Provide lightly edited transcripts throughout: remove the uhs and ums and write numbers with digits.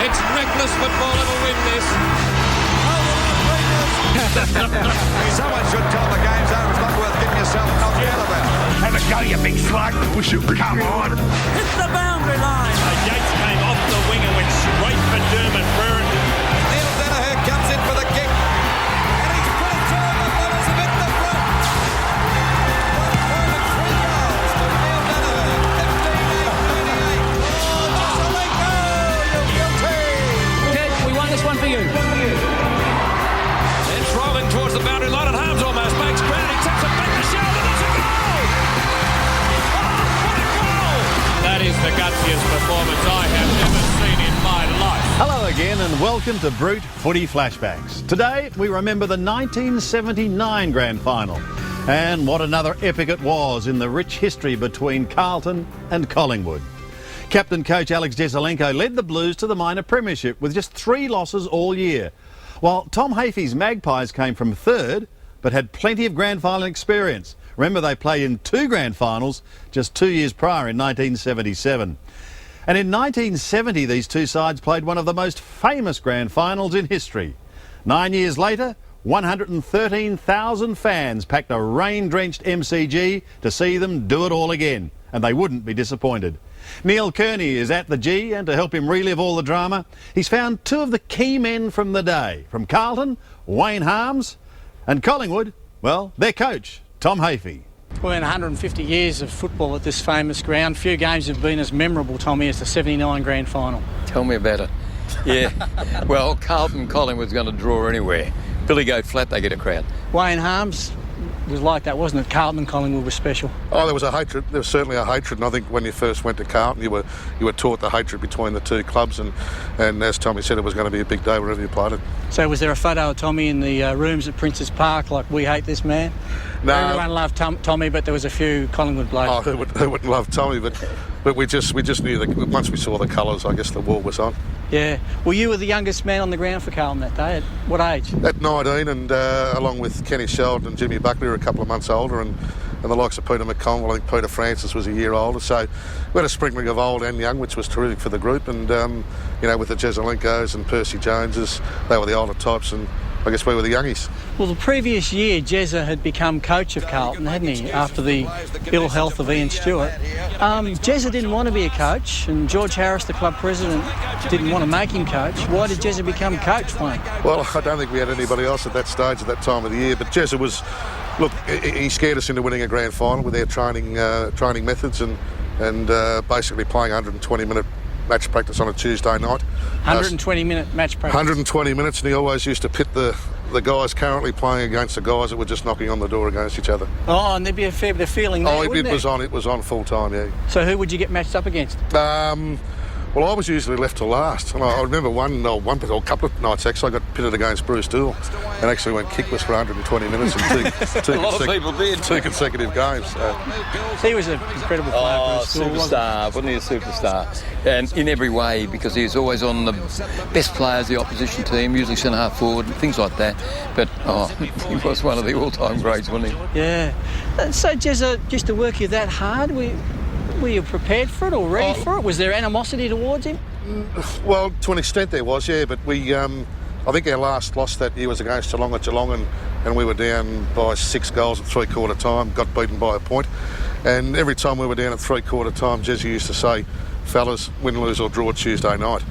It's reckless football that'll win this. Someone should tell the game's over. It's not worth getting yourself knocked out about. Have a go, you big slug. Come on. Hit the boundary line. Yates came off the wing and went straight for Dermot Burn. Neil Danaher comes in for the kick. And he's put it through. The Brothers have hit the front. 1.3 goals to Neil Danaher. 15-8-98. Oh, Vasalenko, you're guilty. Ted, we won this one for you. It's rolling towards the boundary line at Harms almost. Makes ground. He taps it back to shoulder. That's a goal. Oh, what a goal. That is the gutsiest performance I have ever seen in my life. Hello again and welcome to Brute Footy Flashbacks. Today we remember the 1979 Grand Final and what another epic it was in the rich history between Carlton and Collingwood. Captain coach Alex Jesaulenko led the Blues to the minor premiership with just 3 losses all year, while Tom Hafey's Magpies came from third but had plenty of grand final experience. Remember, they played in 2 grand finals just 2 years prior in 1977. And in 1970, these two sides played one of the most famous grand finals in history. 9 years later, 113,000 fans packed a rain-drenched MCG to see them do it all again, and they wouldn't be disappointed. Neil Kearney is at the G, and to help him relive all the drama, he's found 2 of the key men from the day. From Carlton, Wayne Harms, and Collingwood, well, their coach, Tom Hafey. Well, in 150 years of football at this famous ground, few games have been as memorable, Tommy, as the 79 grand final. Tell me about it. Yeah. Well, Carlton Collingwood's going to draw anywhere. Billy go flat, they get a crowd. Wayne Harms was like that, wasn't it? Carlton and Collingwood was special. Oh, there was a hatred. There was certainly a hatred, and I think when you first went to Carlton, you were taught the hatred between the 2 clubs, and as Tommy said, it was going to be a big day wherever you played it. So was there a photo of Tommy in the rooms at Princes Park, like, we hate this man? No. Everyone loved Tommy, but there was a few Collingwood blokes. Oh, who wouldn't love Tommy? But we just knew that once we saw the colours, I guess the war was on. Yeah. Well, you were the youngest man on the ground for Carlton that day. At what age? At 19, and along with Kenny Sheldon and Jimmy Buckley were a couple of months older, and the likes of Peter McConville, I think Peter Francis was a year older. So we had a sprinkling of old and young, which was terrific for the group. And, with the Jesaulenkos and Percy Joneses, they were the older types, and I guess we were the youngies. Well, the previous year, Jezza had become coach of Carlton, hadn't he, after the ill health of Ian Stewart. Jezza didn't want to be a coach, and George Harris, the club president, didn't want to make him coach. Why did Jezza become coach, Wayne? Well, I don't think we had anybody else at that stage at that time of the year, but Jezza was... Look, he scared us into winning a grand final with their training methods and basically playing 120-minute match practice on a Tuesday night. 120-minute match practice. 120 minutes, and he always used to pit the guys currently playing against the guys that were just knocking on the door against each other. Oh, and there'd be a fair bit of feeling there, it was on full time, yeah. So who would you get matched up against? Well, I was usually left to last, and I remember one or a couple of nights actually I got pitted against Bruce Dool, and actually went kickless for 120 minutes and two consecutive games. So. He was an incredible player. Bruce Dool, wasn't he a superstar? And in every way, because he was always on the best players, the opposition team, usually centre half forward, things like that. But he was one of the all-time greats, wasn't he? Yeah. So, Jezza, just to work you that hard, were you prepared for it or ready for it? Was there animosity towards him? Well, to an extent there was, yeah, but we... I think our last loss that year was against Geelong at Geelong, and we were down by 6 goals at 3/4 time, got beaten by a point. And every time we were down at 3/4 time, Jesse used to say, fellas, win, lose or draw Tuesday night.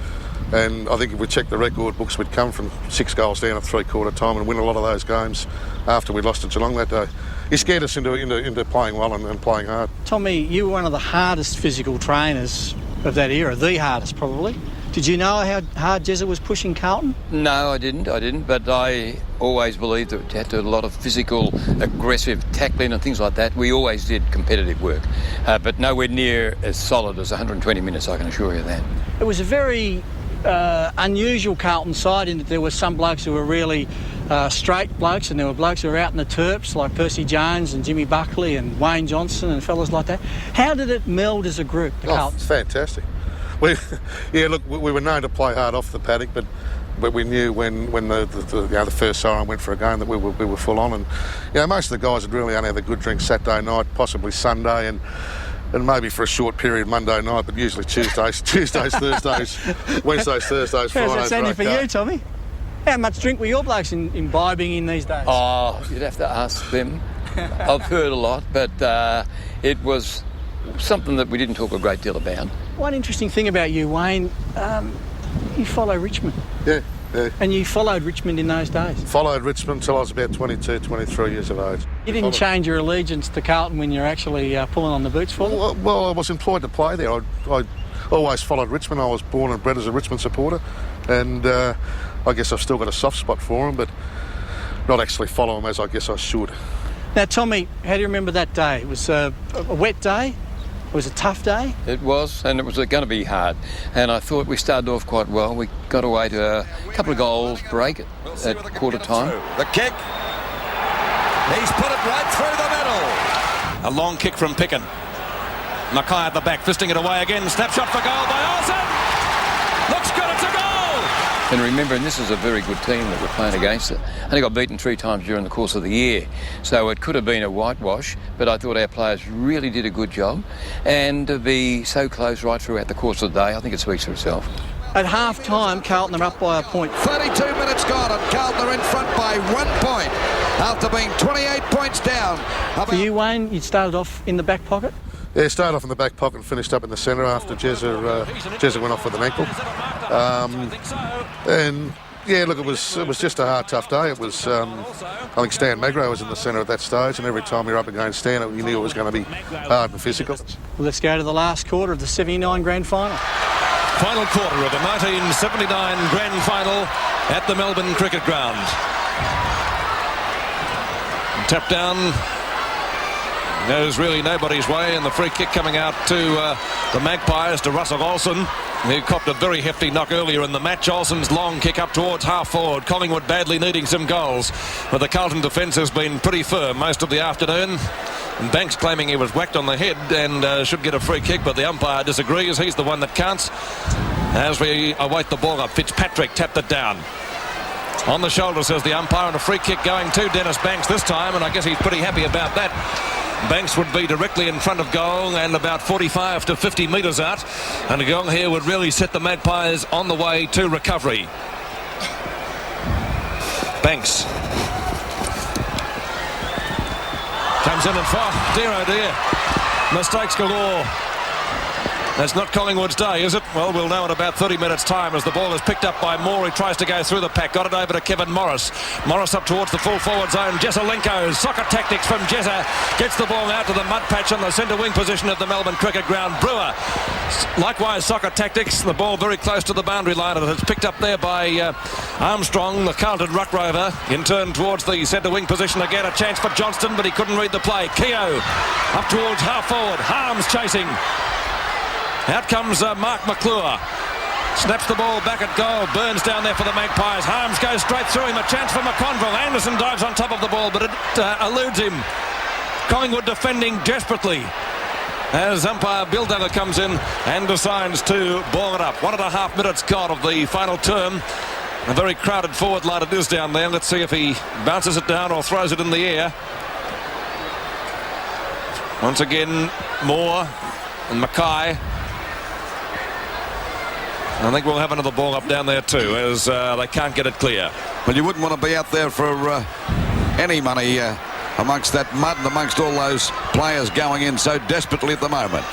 And I think if we checked the record books, we'd come from 6 goals down at 3/4 time and win a lot of those games after we lost to Geelong that day. He scared us into playing well and playing hard. Tommy, you were one of the hardest physical trainers of that era, the hardest probably. Did you know how hard Jezza was pushing Carlton? No, I didn't. But I always believed that it had to do a lot of physical, aggressive tackling and things like that. We always did competitive work, but nowhere near as solid as 120 minutes, I can assure you that. It was a very unusual Carlton side in that there were some blokes who were really straight blokes, and there were blokes who were out in the terps like Percy Jones and Jimmy Buckley and Wayne Johnson and fellas like that. How did it meld as a group, the Carlton? It's fantastic. We were known to play hard off the paddock, but we knew when the first siren went for a game that we were full on, and most of the guys would really only have a good drink Saturday night, possibly Sunday, and and maybe for a short period Monday night, but usually Tuesdays, Thursdays, Wednesdays, Thursdays, Fridays. How's that sounding for you, Tommy? How much drink were your blokes imbibing in these days? Oh, you'd have to ask them. I've heard a lot, but it was something that we didn't talk a great deal about. One interesting thing about you, Wayne, you follow Richmond. Yeah. And you followed Richmond in those days? Followed Richmond until I was about 22, 23 years of age. You didn't change your allegiance to Carlton when you're actually pulling on the boots for them? Well, I was employed to play there. I always followed Richmond. I was born and bred as a Richmond supporter, and I guess I've still got a soft spot for them, but not actually follow them as I guess I should. Now, Tommy, how do you remember that day? It was a wet day? It was a tough day? It was, and it was going to be hard. And I thought we started off quite well. We got away to a couple of goals break at quarter time. The kick. He's put it right through the middle. A long kick from Picken. Mackay at the back, fisting it away again. Snapshot for goal by Olsen. Looks good, it's a goal. And remember, and this is a very good team that we're playing against. Only got beaten 3 times during the course of the year. So it could have been a whitewash, but I thought our players really did a good job. And to be so close right throughout the course of the day, I think it speaks for itself. At half-time, Carlton are up by a point. 32 minutes gone and Carlton are in front by 1 point after being 28 points down. For you, Wayne, you started off in the back pocket? Yeah, started off in the back pocket and finished up in the centre after Jezza went off with an ankle. And yeah, look, it was just a hard, tough day. It was, I think Stan Magro was in the centre at that stage, and every time you're up against Stan, you knew it was going to be hard and physical. Well, let's go to the last quarter of the 79 grand final. Final quarter of the 1979 grand final at the Melbourne Cricket Ground. Tap down goes really nobody's way, and the free kick coming out to the Magpies, to Russell Olsen, who copped a very hefty knock earlier in the match. Olsen's long kick up towards half forward. Collingwood badly needing some goals, but the Carlton defence has been pretty firm most of the afternoon. And Banks claiming he was whacked on the head and should get a free kick, but the umpire disagrees. He's the one that counts. As we await the ball up, Fitzpatrick tapped it down. On the shoulder, says the umpire, and a free kick going to Dennis Banks this time, and I guess he's pretty happy about that. Banks would be directly in front of goal and about 45 to 50 metres out, and a goal here would really set the Magpies on the way to recovery. Banks comes in and far. Dear oh dear, mistakes galore. That's not Collingwood's day, is it? Well, we'll know in about 30 minutes' time as the ball is picked up by Moore. He tries to go through the pack. Got it over to Kevin Morris. Morris up towards the full forward zone. Jesselenko, soccer tactics from Jezza. Gets the ball out to the mud patch on the centre wing position of the Melbourne Cricket Ground. Brewer, likewise soccer tactics. The ball very close to the boundary line, and it's picked up there by Armstrong, the Carlton ruck rover. In turn towards the centre wing position again. A chance for Johnston, but he couldn't read the play. Keogh up towards half forward. Harms chasing. Out comes Mark McClure. Snaps the ball back at goal. Burns down there for the Magpies. Harms goes straight through him. A chance for McConville. Anderson dives on top of the ball, but it eludes him. Collingwood defending desperately as umpire Bill Duggar comes in and decides to ball it up. 1.5 minutes gone of the final term. A very crowded forward line it is down there. Let's see if he bounces it down or throws it in the air. Once again, Moore and Mackay. I think we'll have another ball up down there too, as they can't get it clear. Well, you wouldn't want to be out there for any money amongst that mud and amongst all those players going in so desperately at the moment.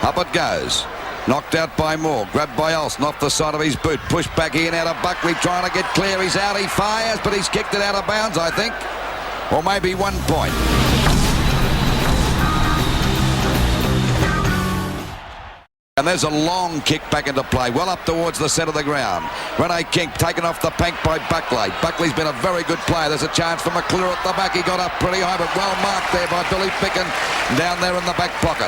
Up it goes. Knocked out by Moore. Grabbed by Olsen off the side of his boot. Pushed back in out of Buckley trying to get clear. He's out. He fires, but he's kicked it out of bounds, I think. Or maybe 1 point. And there's a long kick back into play, well up towards the centre of the ground. Rene King taken off the bank by Buckley. Buckley's been a very good player. There's a chance for McClure at the back. He got up pretty high, but well marked there by Billy Picken down there in the back pocket.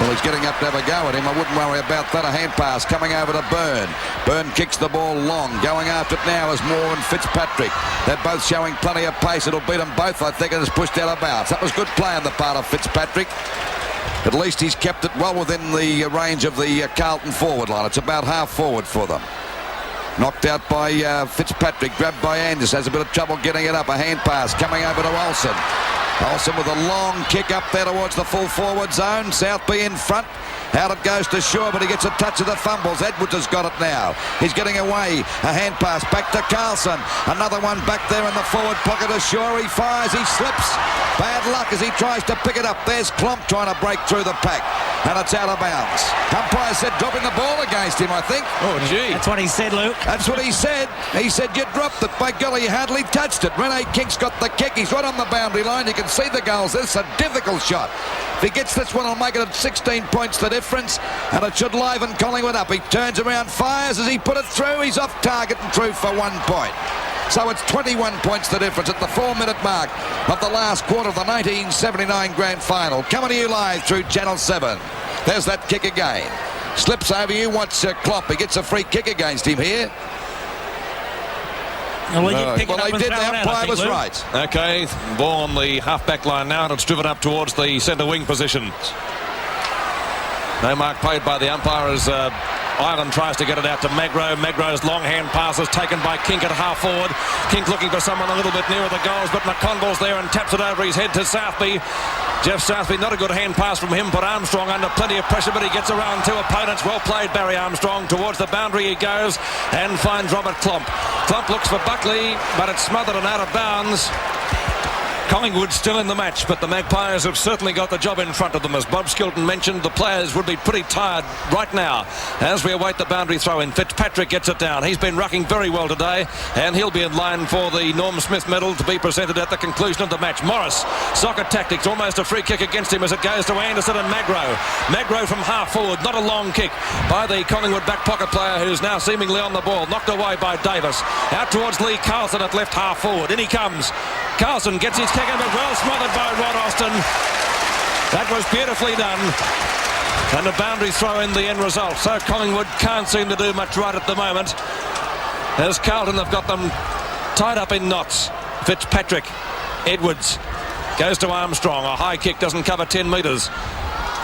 Well, he's getting up to have a go at him. I wouldn't worry about that. A hand pass coming over to Byrne. Byrne kicks the ball long. Going after it now is Moore and Fitzpatrick. They're both showing plenty of pace. It'll beat them both, I think, and it's pushed out of bounds. That was good play on the part of Fitzpatrick. At least he's kept it well within the range of the Carlton forward line. It's about half forward for them. Knocked out by Fitzpatrick, grabbed by Anders, has a bit of trouble getting it up. A hand pass coming over to Olsen. Olsen with a long kick up there towards the full forward zone. Southby in front. Out it goes to Shaw, but he gets a touch of the fumbles. Edwards has got it now. He's getting away. A hand pass back to Carlson. Another one back there in the forward pocket of Shaw. He fires, he slips. Bad luck as he tries to pick it up. There's Klomp trying to break through the pack. And it's out of bounds. Umpire said dropping the ball against him, I think. Oh, gee. That's what he said, Luke. That's what he said. He said you dropped it. By golly, you hardly touched it. Rene King's got the kick. He's right on the boundary line. You can see the goals. This is a difficult shot. If he gets this one, he'll make it at 16 points the difference, and it should liven Collingwood up. He turns around, fires as he put it through. He's off target and through for 1 point. So it's 21 points the difference at the 4-minute mark of the last quarter of the 1979 grand final. Coming to you live through Channel 7. There's that kick again. Slips over you. Watch Klopp. He gets a free kick against him here. Well, they did. The umpire was right. Okay, ball on the half-back line now, and it's driven up towards the centre wing position. No mark paid by the umpire as Ireland tries to get it out to Magro. Magro's long hand pass is taken by Kink at half forward. Kink looking for someone a little bit nearer the goals, but McConville's there and taps it over his head to Southby. Jeff Southby, not a good hand pass from him, but Armstrong under plenty of pressure, but he gets around two opponents. Well played, Barry Armstrong. Towards the boundary he goes and finds Robert Klomp. Klomp looks for Buckley, but it's smothered and out of bounds. Collingwood still in the match, but the Magpies have certainly got the job in front of them. As Bob Skilton mentioned, the players would be pretty tired right now as we await the boundary throw-in. Fitzpatrick gets it down. He's been rucking very well today, and he'll be in line for the Norm Smith medal to be presented at the conclusion of the match. Morris, soccer tactics, almost a free kick against him as it goes to Anderson and Magro. Magro from half forward, not a long kick by the Collingwood back pocket player who's now seemingly on the ball. Knocked away by Davis. Out towards Lee Carlson at left half forward. In he comes. Carlson gets his kick in, but well smothered by Rod Austin. That was beautifully done. And the boundary throw in the end result. So Collingwood can't seem to do much right at the moment, as Carlton have got them tied up in knots. Fitzpatrick, Edwards, goes to Armstrong. A high kick doesn't cover 10 metres.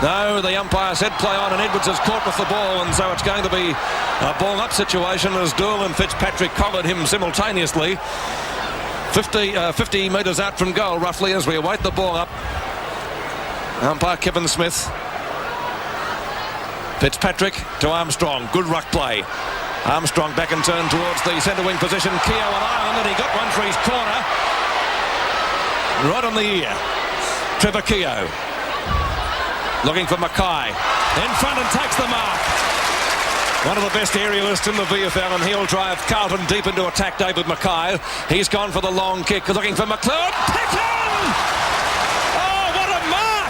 No, the umpire said play on, and Edwards is caught with the ball, and so it's going to be a ball-up situation as Doyle and Fitzpatrick collared him simultaneously. 50 metres out from goal, roughly, as we await the ball up. Umpire Kevin Smith. Fitzpatrick to Armstrong. Good ruck play. Armstrong back and turn towards the centre wing position. Keogh on Ireland, and he got one for his corner. Right on the ear. Trevor Keogh. Looking for Mackay. In front and takes the mark. One of the best aerialists in the VFL, and he'll drive Carlton deep into attack, David Mackay. He's gone for the long kick, looking for McLeod. Pickham! Oh, what a mark!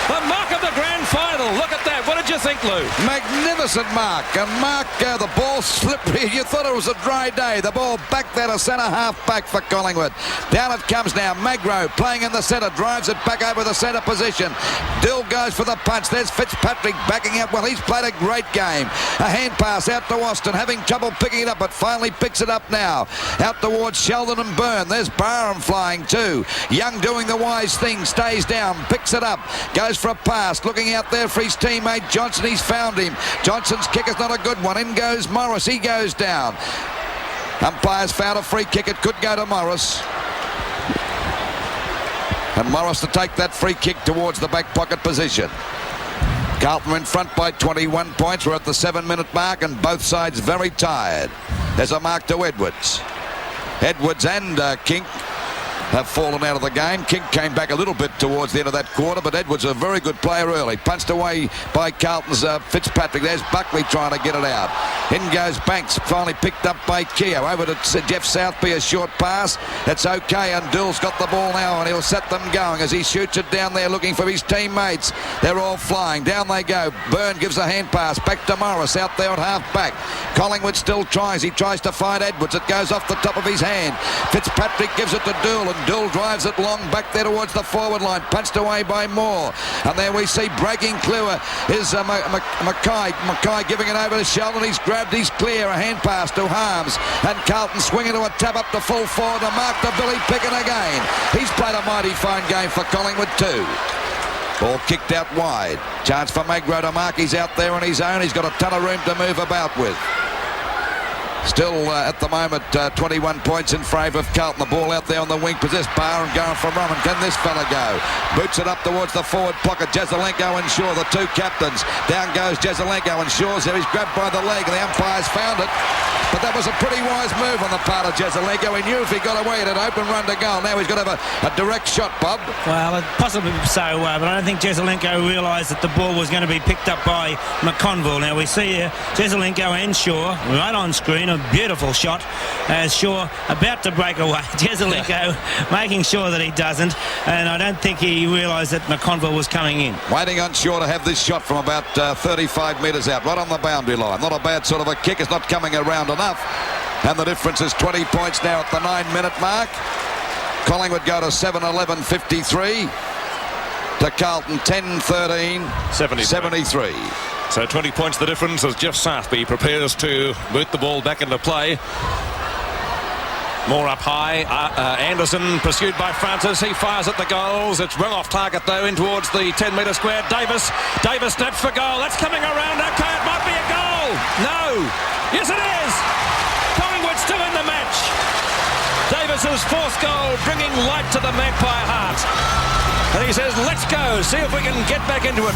The mark of the grand final. Look at that. What did you think, Lou? Magnificent mark. And mark, the ball slippery. You thought it was a dry day. The ball back there to centre half back for Collingwood. Down it comes now. Magro playing in the centre. Drives it back over the centre position. Dill goes for the punch. There's Fitzpatrick backing up. Well, he's played a great game. A hand pass out to Austin. Having trouble picking it up, but finally picks it up now. Out towards Sheldon and Byrne. There's Barham flying too. Young doing the wise thing. Stays down. Picks it up. Goes for a pass. Looking out there for his teammate Johnson. He's found him. Johnson's kick is not a good one. In goes Morris. He goes down. Umpires found a free kick. It could go to Morris. And Morris to take that free kick towards the back pocket position. Carlton in front by 21 points. We're at the 7-minute mark, and both sides very tired. There's a mark to Edwards. Edwards and Kink have fallen out of the game. King came back a little bit towards the end of that quarter, but Edwards a very good player early. Punched away by Carlton's Fitzpatrick. There's Buckley trying to get it out. In goes Banks, finally picked up by Keogh. Over to Jeff Southby, a short pass. It's okay, and Dill's got the ball now, and he'll set them going as he shoots it down there looking for his teammates. They're all flying. Down they go. Byrne gives a hand pass back to Morris out there at half back. Collingwood still tries. He tries to find Edwards. It goes off the top of his hand. Fitzpatrick gives it to Dool, and Dool drives it long back there towards the forward line. Punched away by Moore. And there we see breaking clear is Mackay. Mackay giving it over to Sheldon. He's grabbed. He's clear. A hand pass to Harms. And Carlton swinging to a tap up to full forward. A mark to Billy Pickett again. He's played a mighty fine game for Collingwood too. Ball kicked out wide. Chance for Magro to mark. He's out there on his own. He's got a ton of room to move about with. Still at the moment 21 points in favour of Carlton. The ball out there on the wing, possessed Barr and going from Roman. Can this fella go? Boots it up towards the forward pocket. Jezelenko and Shaw, the two captains. Down goes Jezelenko and Shaw's there. He's grabbed by the leg and the umpire's found it. But that was a pretty wise move on the part of Jezelenko. He knew if he got away at an open run to goal. Now he's got to have a direct shot, Bob. Well, possibly so, but I don't think Jezelenko realised that the ball was going to be picked up by McConville. Now we see here Jezelenko and Shaw right on screen. A beautiful shot as Shaw about to break away. Jezelenko making sure that he doesn't, and I don't think he realised that McConville was coming in. Waiting on Shaw to have this shot from about 35 metres out, right on the boundary line. Not a bad sort of a kick. It's not coming around enough. And the difference is 20 points now at the 9-minute mark. Collingwood go to 7-11-53. To Carlton 10-13 73. So 20 points the difference as Jeff Southby prepares to boot the ball back into play. More up high. Anderson pursued by Francis. He fires at the goals. It's well off target though in towards the 10-metre square. Davis snaps for goal. That's coming around. Okay, it might be a goal. No. Yes, it is. Collingwood still in the match. Davis's fourth goal bringing light to the Magpie heart. And he says, let's go. See if we can get back into it.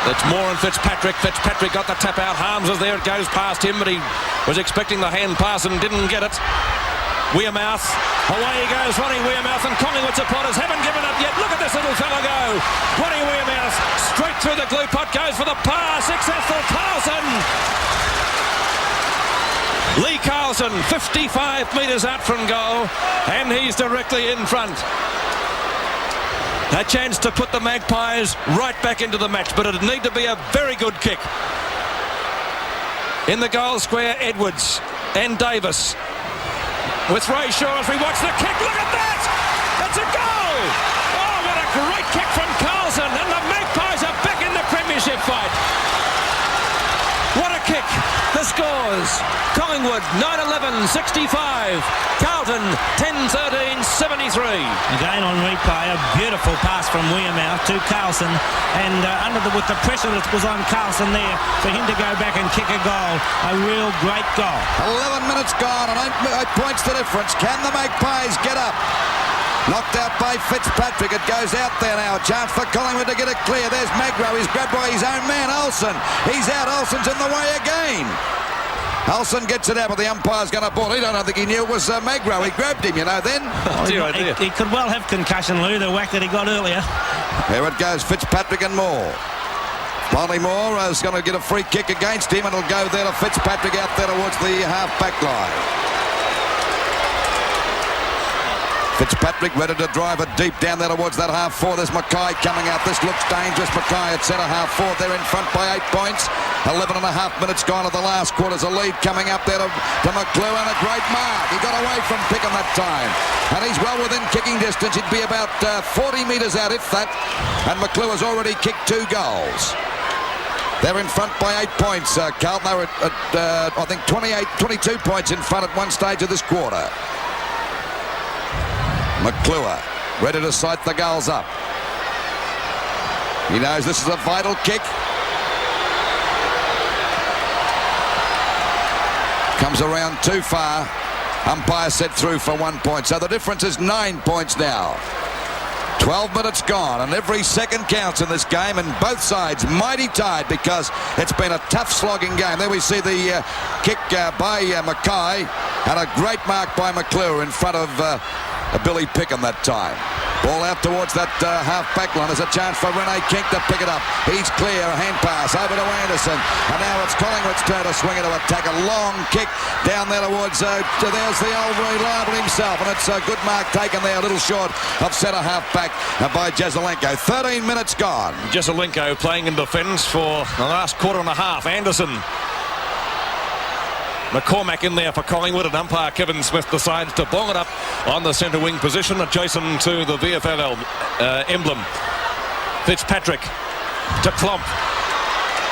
It's Moore and Fitzpatrick. Fitzpatrick got the tap out. Harms is there. It goes past him, but he was expecting the hand pass and didn't get it. Wearmouth. Away he goes. Ronnie Wearmouth, and Collingwood supporters haven't given up yet. Look at this little fella go. Ronnie Wearmouth straight through the glue pot, goes for the pass. Successful. Carlson. Lee Carlson, 55 metres out from goal, and he's directly in front. A chance to put the Magpies right back into the match, but it'd need to be a very good kick. In the goal square, Edwards and Davis. With Ray Shaw as we watch the kick. Look at that! That's a goal! Oh, what a great kick from Carlson, and the Magpies are back in the premiership fight. What a kick! The scores: Collingwood 9-11-65, Carlton 10-13-73. Again on replay, a beautiful pass from Wearmouth to Carlson, and with the pressure that was on Carlson there, for him to go back and kick a goal, a real great goal. 11 minutes gone and 8 points the difference. Can the Magpies get up? Knocked out by Fitzpatrick. It goes out there now. A chance for Collingwood to get it clear. There's Magro. He's grabbed by his own man, Olsen. He's out. Olsen's in the way again. Olsen gets it out, but the umpire's going to ball. I don't think he knew it was Magro. He grabbed him, you know, then. He could well have concussion, Lou, the whack that he got earlier. There it goes, Fitzpatrick and Moore. Molly Moore is going to get a free kick against him, and it'll go there to Fitzpatrick out there towards the half-back line. Fitzpatrick ready to drive it deep down there towards that half-forward. There's Mackay coming out. This looks dangerous. Mackay at centre half-forward. They're in front by 8 points. 11 and a half minutes gone of the last quarter's a lead coming up there to McClure, and a great mark. He got away from Pickham that time. And he's well within kicking distance. He'd be about 40 metres out, if that. And McClure has already kicked 2 goals. They're in front by 8 points. Carlton, they were at I think 22 points in front at one stage of this quarter. McClure ready to sight the goals up. He knows this is a vital kick. Comes around too far. Umpire set through for 1 point. So the difference is 9 points now. 12 minutes gone, and every second counts in this game, and both sides mighty tied because it's been a tough slogging game. There we see the kick by Mackay, and a great mark by McClure in front of Billy Pickham that time. Ball out towards that half-back line. There's a chance for Rene King to pick it up. He's clear. A hand pass over to Anderson. And now it's Collingwood's turn to swing it to attack. A long kick down there towards... there's the old reliable himself. And it's a good mark taken there. A little short of centre half-back by Jezelenko. 13 minutes gone. Jezelenko playing in defence for the last quarter and a half. Anderson. McCormack in there for Collingwood, and umpire Kevin Smith decides to bong it up on the centre wing position adjacent to the VFL emblem. Fitzpatrick to Klomp,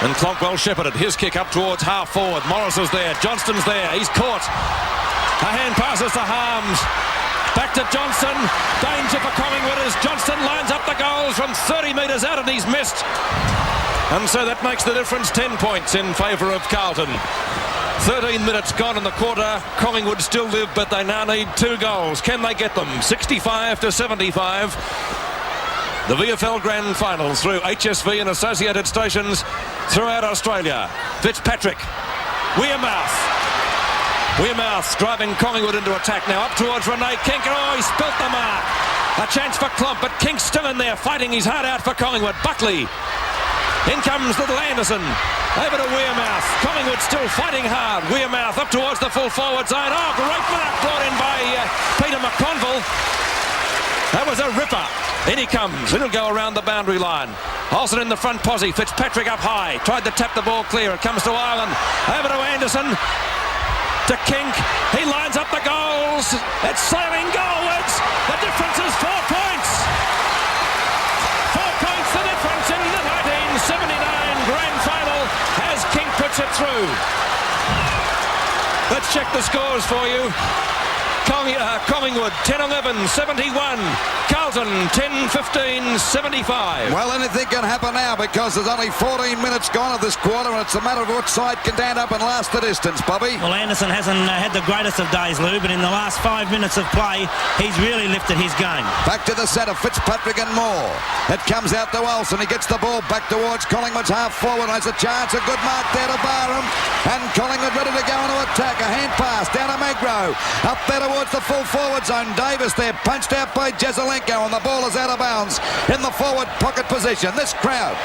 and Klomp well shepherded. His kick up towards half forward. Morris is there. Johnston's there. He's caught. A hand passes to Harms. Back to Johnston. Danger for Collingwood as Johnston lines up the goals from 30 metres out, and he's missed. And so that makes the difference 10 points in favour of Carlton. 13 minutes gone in the quarter. Collingwood still live, but they now need 2 goals. Can they get them? 65-75. The VFL Grand Finals through HSV and associated stations throughout Australia. Fitzpatrick. Wearmouth driving Collingwood into attack now. Up towards Renee Kink. Oh, he spilt the mark. A chance for Klomp, but Kink's still in there fighting his heart out for Collingwood. Buckley. In comes little Anderson. Over to Wearmouth. Collingwood still fighting hard. Wearmouth up towards the full forward zone. Oh, great mark brought in by Peter McConville. That was a ripper. In he comes. It'll go around the boundary line. Olsen in the front posse. Fitzpatrick up high. Tried to tap the ball clear. It comes to Ireland. Over to Anderson. To Kink. He lines up the goals. It's sailing goalwards. The difference is 4 points. 4 points the difference in the 1979 Grand Final as Kink puts it through. Let's check the scores for you. Collingwood 10-11, 71. Carlton 10-15, 75. Well, anything can happen now because there's only 14 minutes gone of this quarter, and it's a matter of what side can stand up and last the distance, Bobby. Well, Anderson hasn't had the greatest of days, Lou, but in the last 5 minutes of play, he's really lifted his game. Back to the centre, Fitzpatrick and Moore. It comes out to Olsen. He gets the ball back towards Collingwood's half forward. Has a chance, a good mark there to Barham. And Collingwood ready to go into attack. A hand pass down to Magro. Up there towards the full forward zone. Davis there, punched out by Jezelenko, and the ball is out of bounds in the forward pocket position. This crowd.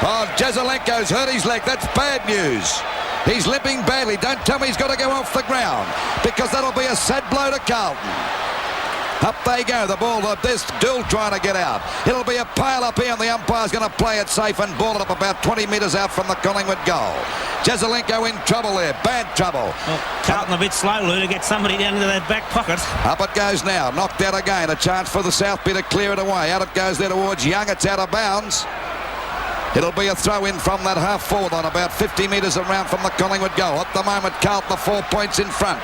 Oh, Jezelenko's hurt his leg. That's bad news. He's limping badly. Don't tell me he's got to go off the ground, because that'll be a sad blow to Carlton. Up they go, the ball, there's Dill trying to get out. It'll be a pile up here, and the umpire's going to play it safe and ball it up about 20 metres out from the Collingwood goal. Jezelenko in trouble there, bad trouble. Well, Carlton a bit slow, Lou, to get somebody down into that back pocket. Up it goes now, knocked out again. A chance for the Southby to clear it away. Out it goes there towards Young, it's out of bounds. It'll be a throw in from that half forward line, about 50 metres around from the Collingwood goal. At the moment, Carlton 4 points in front.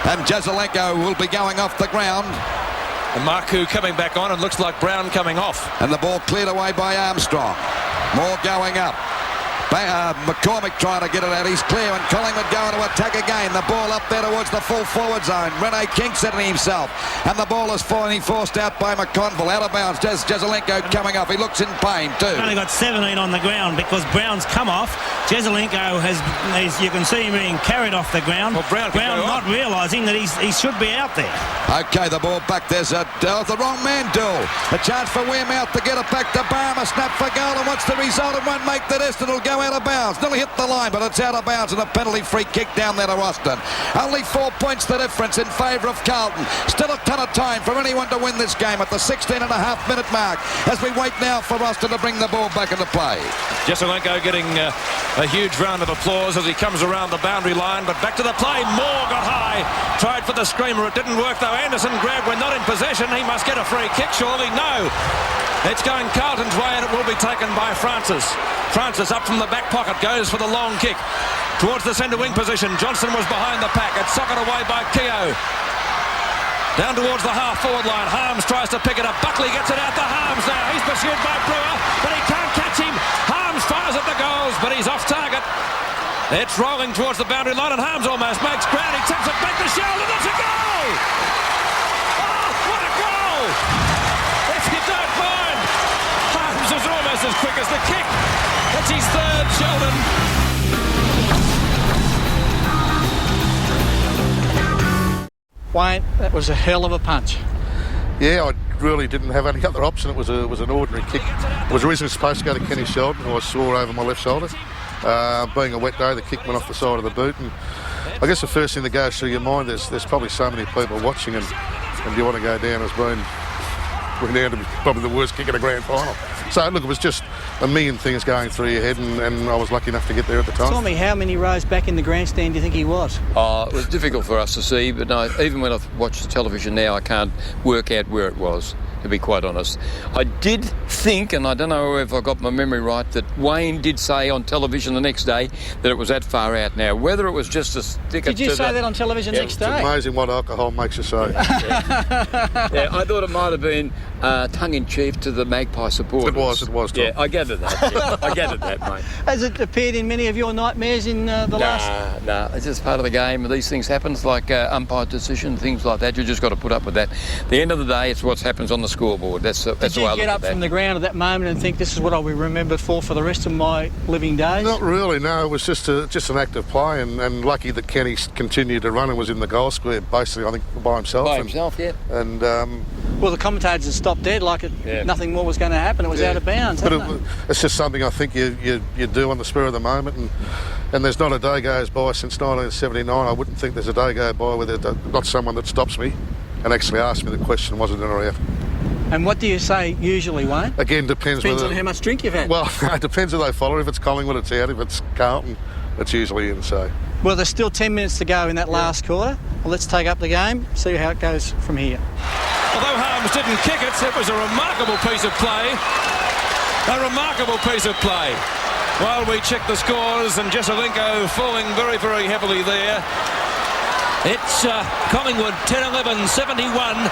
And Jezelenko will be going off the ground. And Marku coming back on, and looks like Brown coming off. And the ball cleared away by Armstrong. More going up. McCormick trying to get it out. He's clear, and Collingwood going to attack again. The ball up there towards the full forward zone. Rene King setting himself, and the ball is forced out by McConville. Out of bounds. Jezelenko coming off. He looks in pain too. Only got 17 on the ground because Brown's come off. Jezelenko you can see him being carried off the ground. Well, Brown not realising that he should be out there. Okay, the ball back. There's the wrong man, Dill. A chance for Wearmouth to get it back to Barham. A snap for goal, and what's the result? It won't make the distance. It'll go out of bounds. Nearly hit the line, but it's out of bounds, and a penalty free kick down there to Austin. Only 4 points the difference in favour of Carlton. Still a ton of time for anyone to win this game at the 16.5-minute mark, as we wait now for Austin to bring the ball back into play. Jezelenko getting a huge round of applause as he comes around the boundary line, but back to the play. Moore got high, tried for the screamer. It didn't work though. Anderson grabbed. We're not in possession. He must get a free kick, surely. No. It's going Carlton's way, and it will be taken by Francis. Francis up from the back pocket, goes for the long kick towards the centre wing position. Johnson was behind the pack. It's socked away by Keogh. Down towards the half forward line. Harms tries to pick it up. Buckley gets it out to Harms now. He's pursued by Brewer, but he can't catch him. Harms fires at the goals, but he's off target. It's rolling towards the boundary line, and Harms almost makes ground. He taps it back to Sheldon. It's a goal! Oh, what a goal! If you don't mind, Harms is almost as quick as the kick. That's his third, Sheldon. Wayne, that was a hell of a punch. Yeah, I really didn't have any other option. It was an ordinary kick. It was originally supposed to go to Kenny Sheldon, who I saw over my left shoulder. Being a wet day, the kick went off the side of the boot, and I guess the first thing that goes through your mind is there's probably so many people watching, and you want to go down as being renowned to be probably the worst kick in a grand final. So look, it was just a million things going through your head, and I was lucky enough to get there at the time. Tell me, how many rows back in the grandstand do you think he was? It was difficult for us to see, but no, even when I've watched the television now, I can't work out where it was, to be quite honest. I did think, and I don't know if I got my memory right, that Wayne did say on television the next day that it was that far out. Now, whether it was just a sticker to... Did you say that on television next day? It's amazing what alcohol makes you say. Yeah, I thought it might have been tongue-in-cheek to the Magpie supporters. It was. Tom. Yeah, I gathered that. Yeah. I gathered that, mate. Has it appeared in many of your nightmares in the last... Nah, it's just part of the game. These things happen, like umpire decision, things like that. You just got to put up with that. At the end of the day, it's what happens on the scoreboard. That's the way I look at that. Did you get up from the ground at that moment and think this is what I'll be remembered for the rest of my living days? Not really, no. It was just an active play, and lucky that Kenny continued to run and was in the goal square, basically, I think, by himself. Yeah. And well, the commentators had stopped dead like nothing more was going to happen. It was out of bounds. But it's just something I think you do on the spur of the moment, and there's not a day goes by since 1979. I wouldn't think there's a day go by where there's not someone that stops me and actually asks me the question, was it in or out? And what do you say usually, Wayne? Again, depends on how much drink you've had. Well, it depends who they follow. If it's Collingwood, it's out. If it's Carlton, it's usually in. So. Well, there's still 10 minutes to go in that last quarter. Well, let's take up the game, see how it goes from here. Although Harms didn't kick it, it was a remarkable piece of play. A remarkable piece of play. While we check the scores, and Jesselenko falling very, very heavily there. It's Collingwood 10-11, 71.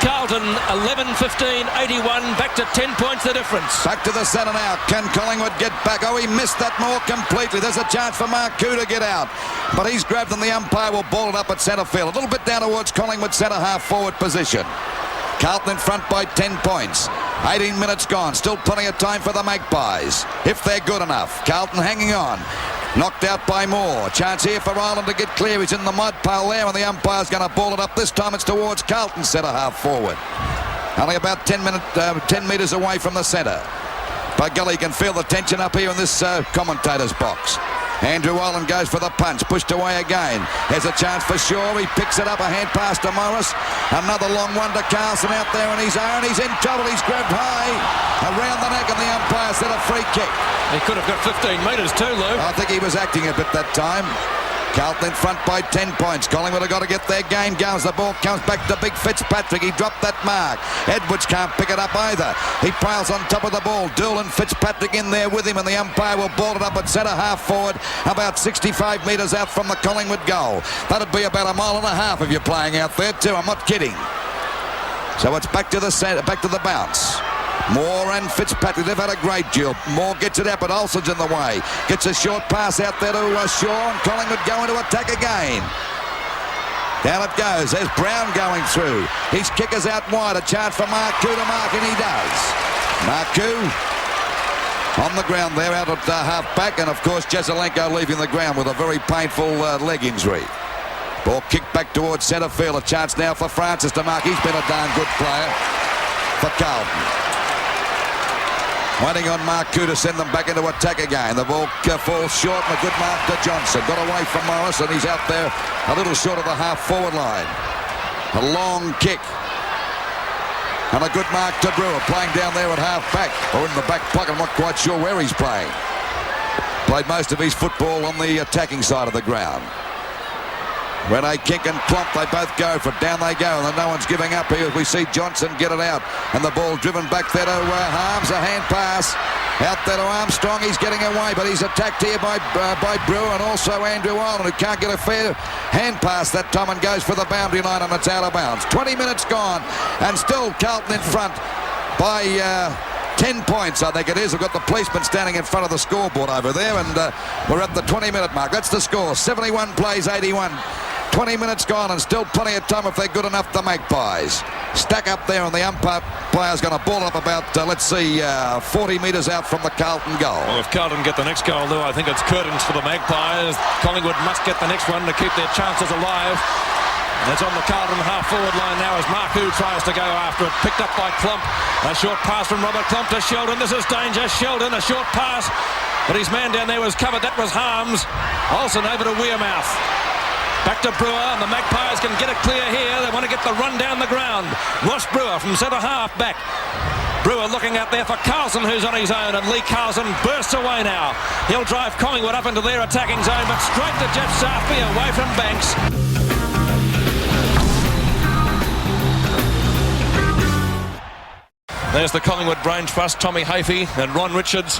Carlton 11-15, 81, back to 10 points the difference. Back to the centre now. Can Collingwood get back? Oh, he missed that more completely. There's a chance for Marku to get out. But he's grabbed and the umpire will ball it up at centre field. A little bit down towards Collingwood centre half forward position. Carlton in front by 10 points. 18 minutes gone. Still plenty of time for the Magpies, if they're good enough. Carlton hanging on. Knocked out by Moore. Chance here for Ireland to get clear. He's in the mud pile there, and the umpire's going to ball it up. This time it's towards Carlton centre half forward. Only about 10 metres away from the centre. By golly, you can feel the tension up here in this commentator's box. Andrew Ireland goes for the punch, pushed away again. There's a chance for Shaw. He picks it up, a hand pass to Morris. Another long one to Carlson out there on his own. He's in trouble. He's grabbed high around the neck, and the umpire said a free kick. He could have got 15 metres too, Lou. I think he was acting a bit that time. Carlton in front by 10 points. Collingwood have got to get their game going as the ball comes back to Big Fitzpatrick. He dropped that mark. Edwards can't pick it up either. He piles on top of the ball. Doolan Fitzpatrick in there with him, and the umpire will ball it up at centre half forward, about 65 metres out from the Collingwood goal. That'd be about a mile and a half if you're playing out there too. I'm not kidding. So it's back to the centre, back to the bounce. Moore and Fitzpatrick, they've had a great duel. Moore gets it out, but Olsen's in the way. Gets a short pass out there to Shaw, and Collingwood going to attack again. Down it goes. There's Brown going through. His kicker's out wide. A chance for Marku to mark, and he does. Marku on the ground there, out at half back, and of course Jesselenko leaving the ground with a very painful leg injury. Ball kicked back towards centre field. A chance now for Francis to mark. He's been a darn good player for Carlton. Waiting on Marku to send them back into attack again. The ball falls short, and a good mark to Johnson. Got away from Morris, and he's out there a little short of the half-forward line. A long kick. And a good mark to Brewer, playing down there at half-back, or in the back pocket. I'm not quite sure where he's playing. Played most of his football on the attacking side of the ground. Rene Kink and Plump, they both go for it. Down they go, and no one's giving up here. We see Johnson get it out, and the ball driven back there to Harms. A hand pass out there to Armstrong. He's getting away, but he's attacked here by Brewer and also Andrew Ireland, who can't get a fair hand pass that time and goes for the boundary line, and it's out of bounds. 20 minutes gone, and still Carlton in front by 10 points, I think it is. We've got the policeman standing in front of the scoreboard over there, and we're at the 20-minute mark. That's the score. 71 plays 81. 20 minutes gone, and still plenty of time if they're good enough, the Magpies. Stack up there, and the umpire's going to ball up about, 40 metres out from the Carlton goal. Well, if Carlton get the next goal, though, I think it's curtains for the Magpies. Collingwood must get the next one to keep their chances alive. It's on the Carlton half-forward line now as Marku tries to go after it. Picked up by Klump. A short pass from Robert Klump to Sheldon. This is danger. Sheldon, a short pass. But his man down there was covered. That was Harms. Olsen over to Wearmouth. Back to Brewer, and the Magpies can get it clear here. They want to get the run down the ground. Ross Brewer from centre half back. Brewer looking out there for Carlson, who's on his own, and Lee Carlson bursts away now. He'll drive Collingwood up into their attacking zone, but straight to Jeff Sarfy away from Banks. There's the Collingwood Brain Trust, Tommy Hafey and Ron Richards.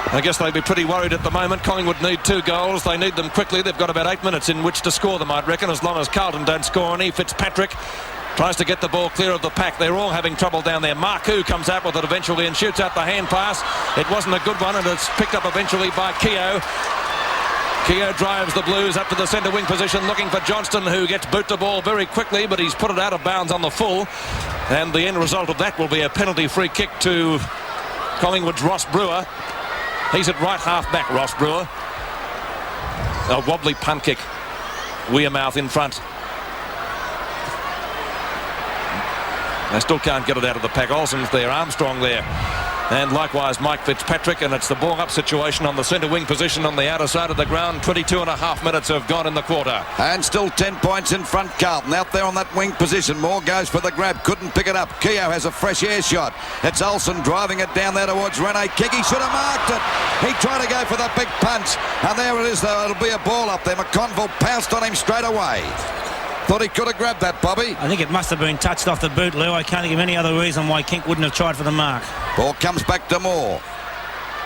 I guess they'd be pretty worried at the moment. Collingwood need 2 goals. They need them quickly. They've got about 8 minutes in which to score them, I'd reckon, as long as Carlton don't score any. Fitzpatrick Tries to get the ball clear of the pack. They're all having trouble down there. Marku comes out with it eventually and shoots out the hand pass. It wasn't a good one, and it's picked up eventually by Keogh. Keogh drives the Blues up to the centre wing position, looking for Johnston, who gets boot the ball very quickly, but he's put it out of bounds on the full. And the end result of that will be a penalty free kick to Collingwood's Ross Brewer. He's at right half back, Ross Brewer. A wobbly punt kick. Weirmouth in front. They still can't get it out of the pack. Olsen's there, Armstrong there. And likewise Mike Fitzpatrick, and it's the ball up situation on the centre wing position on the outer side of the ground. 22.5 minutes have gone in the quarter. And still 10 points in front, Carlton. Out there on that wing position. Moore goes for the grab. Couldn't pick it up. Keogh has a fresh air shot. It's Olsen driving it down there towards Rene Kick. He should have marked it. He tried to go for the big punch. And there it is, though. It'll be a ball up there. McConville pounced on him straight away. Thought he could have grabbed that, Bobby. I think it must have been touched off the boot, Lou. I can't think of any other reason why Kink wouldn't have tried for the mark. Ball comes back to Moore.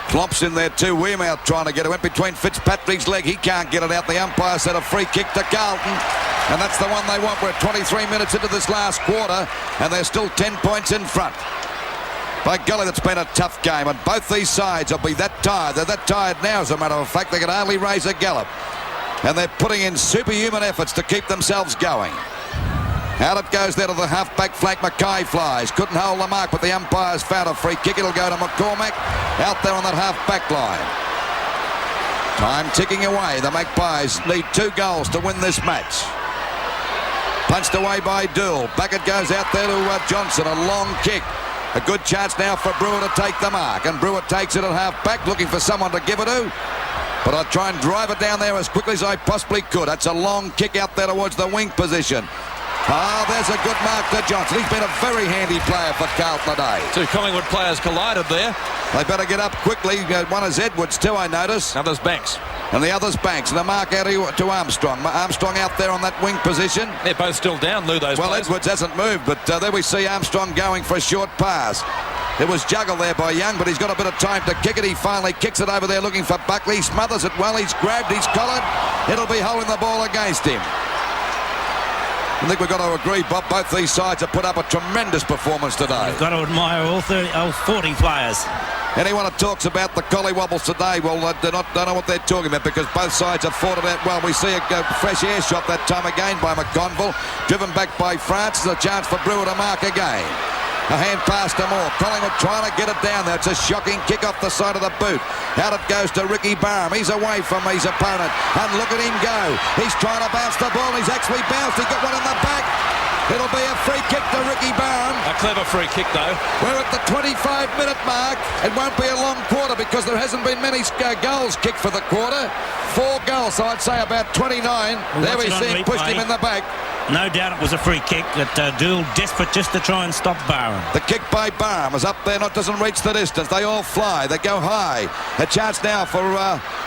Klopp's in there too. Weirmouth trying to get it. Went between Fitzpatrick's leg. He can't get it out. The umpire said a free kick to Carlton. And that's the one they want. We're 23 minutes into this last quarter, and they're still 10 points in front. By golly, that's been a tough game, and both these sides will be that tired. They're that tired now, as a matter of fact. They can hardly raise a gallop. And they're putting in superhuman efforts to keep themselves going. Out it goes there to the half-back flank. Mackay flies. Couldn't hold the mark, but the umpire's found a free kick. It'll go to McCormack out there on that half-back line. Time ticking away. The Magpies need 2 goals to win this match. Punched away by Dool. Back it goes out there to Johnson. A long kick. A good chance now for Brewer to take the mark. And Brewer takes it at half-back, looking for someone to give it to. But I'll try and drive it down there as quickly as I possibly could. That's a long kick out there towards the wing position. There's a good mark to Johnson. He's been a very handy player for Carlton today. 2 Collingwood players collided there. They better get up quickly. One is Edwards too, I notice. Other's Banks. And the other's Banks. And the mark out to Armstrong. Armstrong out there on that wing position. They're both still down, Lou, those players. Edwards hasn't moved, but there we see Armstrong going for a short pass. It was juggled there by Young, but he's got a bit of time to kick it. He finally kicks it over there looking for Buckley. He smothers it well. He's grabbed. He's collared. It'll be holding the ball against him. I think we've got to agree, Bob, both these sides have put up a tremendous performance today. You've got to admire all 40 players. Anyone that talks about the collywobbles today, well, don't know what they're talking about, because both sides have fought it out well. We see a fresh air shot that time again by McConville. Driven back by France. There's a chance for Brewer to mark again. A hand pass to Moore. Collingwood trying to get it down there. It's a shocking kick off the side of the boot. Out it goes to Ricky Barham. He's away from his opponent. And look at him go. He's trying to bounce the ball. He's actually bounced. He got one in the back. It'll be a free kick to Ricky Barham. A clever free kick, though. We're at the 25-minute mark. It won't be a long quarter because there hasn't been many goals kicked for the quarter. 4 goals, so I'd say about 29. There we see him pushed him in the back. No doubt it was a free kick that Dool desperate just to try and stop Barham. The kick by Barham is up there, doesn't reach the distance. They all fly. They go high. A chance now for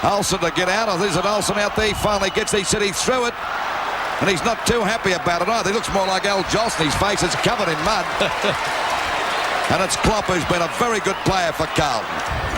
Olsen to get out. There's an Olsen out there. He finally gets. He said he threw it. And he's not too happy about it either. He looks more like Al Jolson. His face is covered in mud. And it's Klopp, who's been a very good player for Carlton.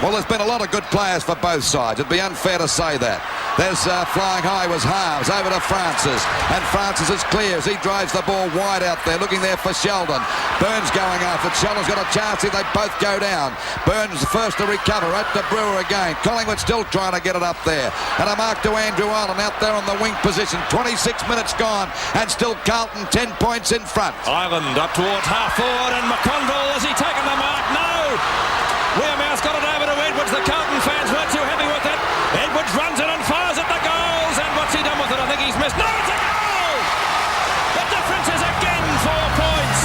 Well, there's been a lot of good players for both sides. It'd be unfair to say that. There's flying high was Harms over to Francis. And Francis is clear as he drives the ball wide out there, looking there for Sheldon. Burns going after it. Sheldon's got a chance here. They both go down. Burns the first to recover. Right to Brewer again. Collingwood still trying to get it up there. And a mark to Andrew Ireland out there on the wing position. 26 minutes gone. And still Carlton 10 points in front. Ireland up towards half forward. And McConville, has he taken the mark? No! Weirmouth's got it over to Edwards. The Carlton fans weren't too happy with it. Edwards runs it and fires at the goals. And what's he done with it? I think he's missed. No, it's a goal! The difference is again 4 points.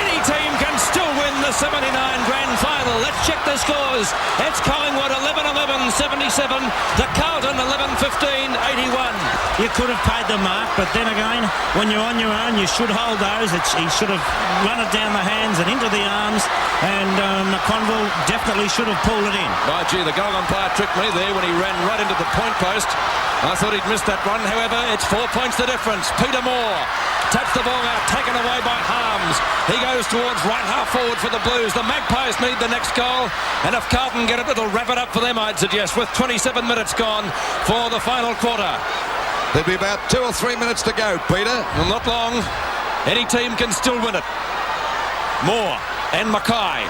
Any team can still win the 79 grand final. Let's check the scores. It's Collingwood 11-11, 77. The Carlton 11-15, 81. You could have paid the mark, but then again, when you're on your own, you should hold those. He should have run it down the hands and into the arms, and McConville definitely should have pulled it in. Oh, gee, the goal umpire tricked me there when he ran right into the point post. I thought he'd missed that one. However, it's 4 points the difference. Peter Moore Taps the ball out, taken away by Harms. He goes towards right half forward for the Blues. The Magpies need the next goal, and if Carlton get it, it'll wrap it up for them, I'd suggest, with 27 minutes gone for the final quarter. There'll be about 2 or 3 minutes to go, Peter. Well, not long. Any team can still win it. Moore and Mackay.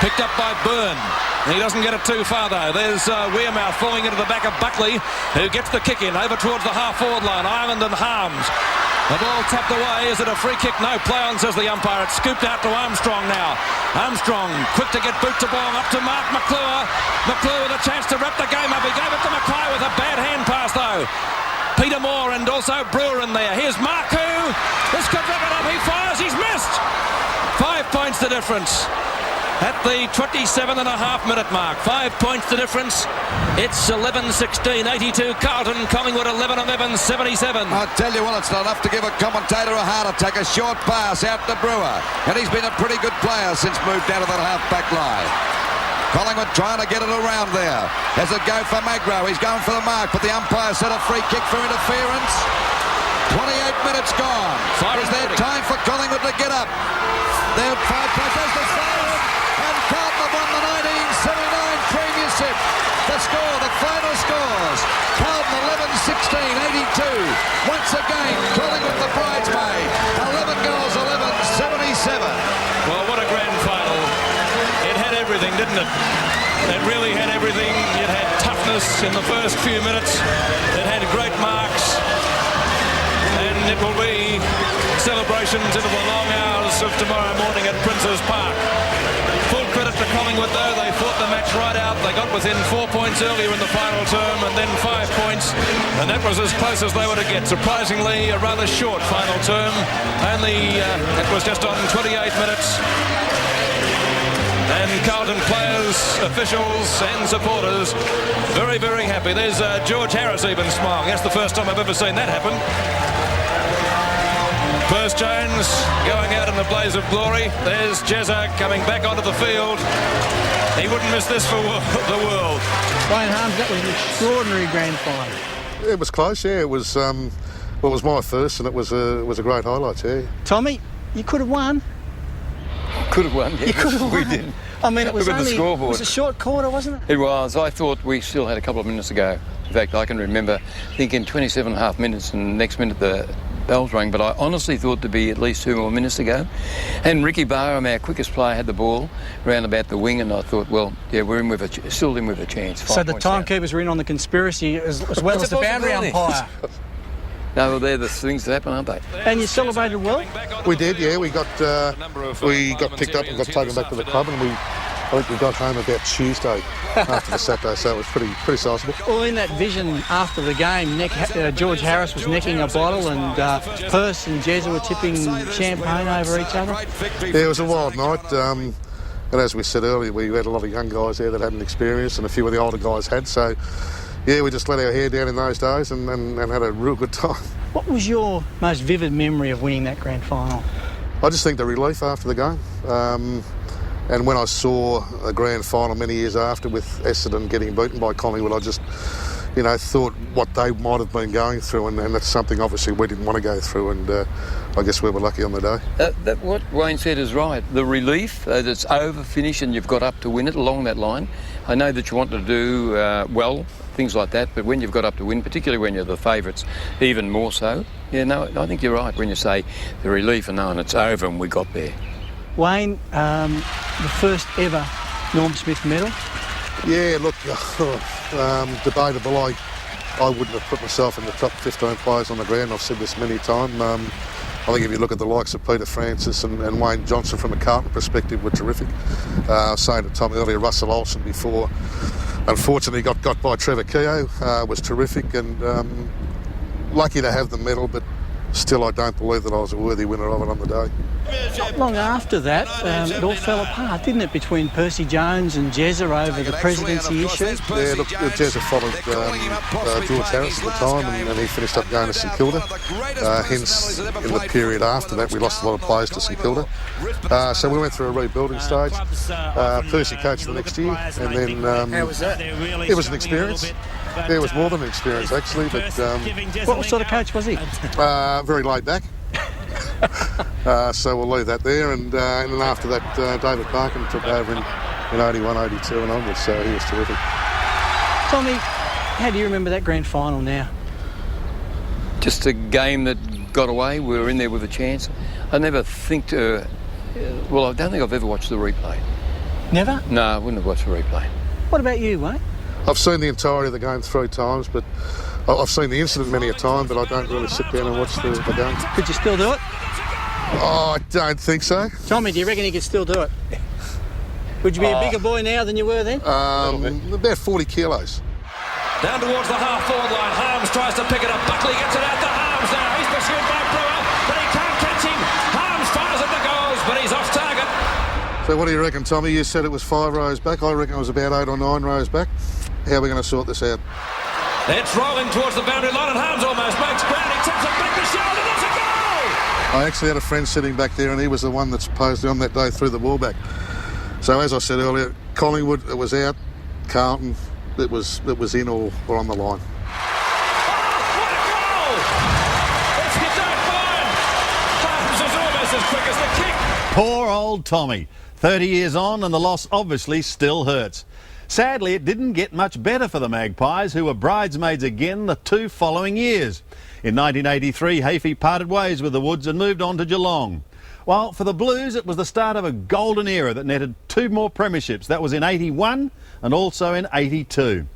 Picked up by Byrne. He doesn't get it too far, though. There's Wearmouth falling into the back of Buckley, who gets the kick in over towards the half-forward line. Ireland and Harms. The ball tapped away. Is it a free kick? No, play on, says the umpire. It's scooped out to Armstrong now. Armstrong, quick to get boot to ball, up to Mark McClure. McClure with a chance to wrap the game up. He gave it to Mackay with a bad hand pass, though. Peter Moore and also Brewer in there. Here's Marku. This could wrap it up. He fires. He's missed. 5 points the difference. At the 27.5-minute mark. 5 points the difference. It's 11-16, 82 Carlton, Collingwood 11-11, 77. I tell you what, it's not enough to give a commentator a heart attack. A short pass out to Brewer. And he's been a pretty good player since moved down to that half-back line. Collingwood trying to get it around there. As it go for Magro. He's going for the mark, but the umpire set a free kick for interference. 28 minutes gone. Is there time for Collingwood to get up? They're 5 points. There's the save. And Carlton have won the 1979 premiership. The score, the final scores. Carlton 11-16, 82. Once again, Collingwood the bridesmaid. 11 goals, 11-77. Well, what a grand final. It had everything, didn't it? It really had everything. It had toughness in the first few minutes. It had great marks. And it will be celebrations into the long hours of tomorrow morning at Princes Park. Full credit to Collingwood, though. They fought the match right out. They got within 4 points earlier in the final term and then 5 points. And that was as close as they were to get. Surprisingly, a rather short final term. Only, it was just on 28 minutes. And Carlton players, officials and supporters very, very happy. There's George Harris even smiling. That's the first time I've ever seen that happen. First Jones going out in the blaze of glory. There's Jezza coming back onto the field. He wouldn't miss this for the world. Wayne Harms, that was an extraordinary grand final. It was close, yeah. It was well, it was my first, and it was a great highlight, yeah. Tommy, you could have won. Could have won, yeah. You could have won. We did. I mean, it was Look at the only scoreboard. It was a short quarter, wasn't it? It was. I thought we still had a couple of minutes to go. In fact, I can remember thinking 27.5 minutes and the next minute the bells rang, but I honestly thought there'd be at least 2 more minutes to go. And Ricky Barham, our quickest player, had the ball round about the wing, and I thought, well, yeah, we're still in with a chance. So the timekeepers were in on the conspiracy as well as the boundary umpire. No, well, they're the things that happen, aren't they? And you celebrated well? We did, yeah. We got picked up and got taken back to the club, and I think we got home about Tuesday after the Saturday, so it was pretty sizable. Well, in that vision after the game, George Harris was necking a bottle, and Perce and Jezza were tipping champagne over each other. Yeah, it was a wild night. And as we said earlier, we had a lot of young guys there that hadn't experienced, and a few of the older guys had. So, yeah, we just let our hair down in those days and had a real good time. What was your most vivid memory of winning that grand final? I just think the relief after the game. And when I saw a grand final many years after with Essendon getting beaten by Collingwood, I just, thought what they might have been going through, and that's something obviously we didn't want to go through, and I guess we were lucky on the day. What Wayne said is right. The relief that it's over, finished, and you've got up to win it along that line. I know that you want to do well, things like that, but when you've got up to win, particularly when you're the favourites, even more so. Yeah, no, I think you're right when you say the relief and knowing it's over and we got there. Wayne, the first ever Norm Smith medal? Yeah, look, debatable. I wouldn't have put myself in the top 15 players on the ground. I've said this many times. I think if you look at the likes of Peter Francis and Wayne Johnson from a Carlton perspective were terrific. I was saying to Tom earlier, Russell Olsen before, unfortunately got by Trevor Keogh, was terrific, and lucky to have the medal, but still I don't believe that I was a worthy winner of it on the day. Not long after that, it all fell apart, didn't it, between Percy Jones and Jezza over the presidency issue? Yeah, look, Jezza followed George Harris at the time, and he finished up going to St Kilda. Hence, in the period after that, we lost a lot of players to St Kilda. So we went through a rebuilding stage. Percy coached the next year, and then How was that? It was an experience. Yeah, it was more than an experience, actually. But what sort of coach was he? Very laid back. So we'll leave that there. And then after that, David Parkin took over in 81, 82 and onwards, so he was terrific. Tommy, how do you remember that grand final now? Just a game that got away. We were in there with a chance. I never think to... well, I don't think I've ever watched the replay. Never? No, I wouldn't have watched the replay. What about you, mate? I've seen the entirety of the game 3 times, but I've seen the incident many a time, but I don't really sit down and watch the game. Could you still do it? Oh, I don't think so. Tommy, do you reckon you could still do it? Would you be a bigger boy now than you were then? About 40 kilos. Down towards the half-forward line. Harms tries to pick it up. Buckley gets it out to Harms now. He's pursued by Brewer, but he can't catch him. Harms fires at the goals, but he's off target. So what do you reckon, Tommy? You said it was 5 rows back. I reckon it was about 8 or 9 rows back. How are we going to sort this out? It's rolling towards the boundary line, and Harms almost makes ground. He tips it back to shoulder. That's a goal! I actually had a friend sitting back there, and he was the one that supposedly on that day threw the ball back. So as I said earlier, Collingwood, it was out. Carlton, it was in or on the line. Oh, what a goal! If you don't mind, Harms is almost as quick as the kick. Poor old Tommy. 30 years on and the loss obviously still hurts. Sadly, it didn't get much better for the Magpies, who were bridesmaids again the 2 following years. In 1983, Hafey parted ways with the Woods and moved on to Geelong. While for the Blues, it was the start of a golden era that netted 2 more premierships. That was in 81 and also in 82.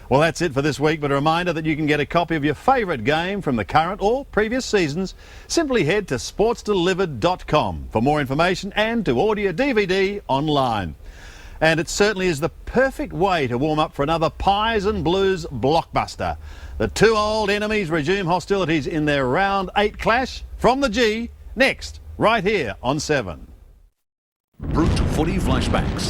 Well, that's it for this week, but a reminder that you can get a copy of your favourite game from the current or previous seasons. Simply head to sportsdelivered.com for more information and to order your DVD online. And it certainly is the perfect way to warm up for another Pies and Blues blockbuster. The 2 old enemies resume hostilities in their round 8 clash from the G next, right here on 7. Brute Footy Flashbacks.